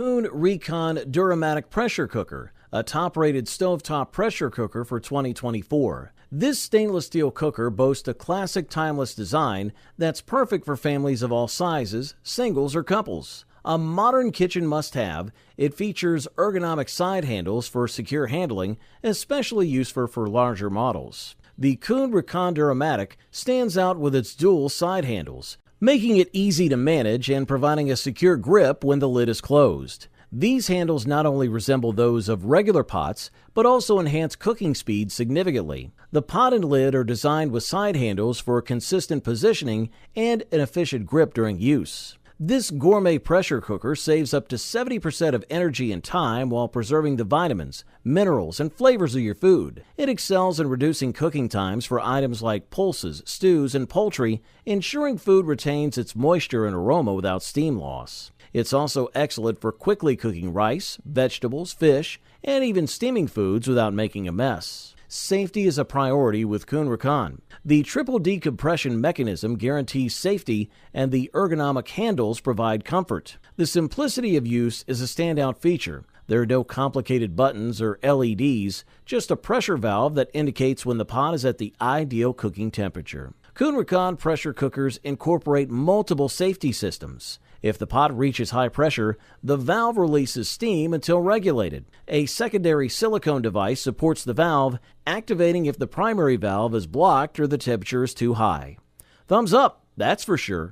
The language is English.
Kuhn Rikon Duromatic Pressure Cooker, a top-rated stovetop pressure cooker for 2024. This stainless steel cooker boasts a classic timeless design that's perfect for families of all sizes, singles or couples. A modern kitchen must-have, it features ergonomic side handles for secure handling, especially useful for larger models. The Kuhn Rikon Duromatic stands out with its dual side handles, making it easy to manage and providing a secure grip when the lid is closed. These handles not only resemble those of regular pots, but also enhance cooking speed significantly. The pot and lid are designed with side handles for consistent positioning and an efficient grip during use. This gourmet pressure cooker saves up to 70% of energy and time while preserving the vitamins, minerals, and flavors of your food. It excels in reducing cooking times for items like pulses, stews, and poultry, ensuring food retains its moisture and aroma without steam loss. It's also excellent for quickly cooking rice, vegetables, fish, and even steaming foods without making a mess. Safety is a priority with Kuhn Rikon. The triple decompression mechanism guarantees safety, and the ergonomic handles provide comfort. The simplicity of use is a standout feature. There are no complicated buttons or LEDs, just a pressure valve that indicates when the pot is at the ideal cooking temperature. Kuhn Rikon pressure cookers incorporate multiple safety systems. If the pot reaches high pressure, the valve releases steam until regulated. A secondary silicone device supports the valve, activating if the primary valve is blocked or the temperature is too high. Thumbs up, that's for sure.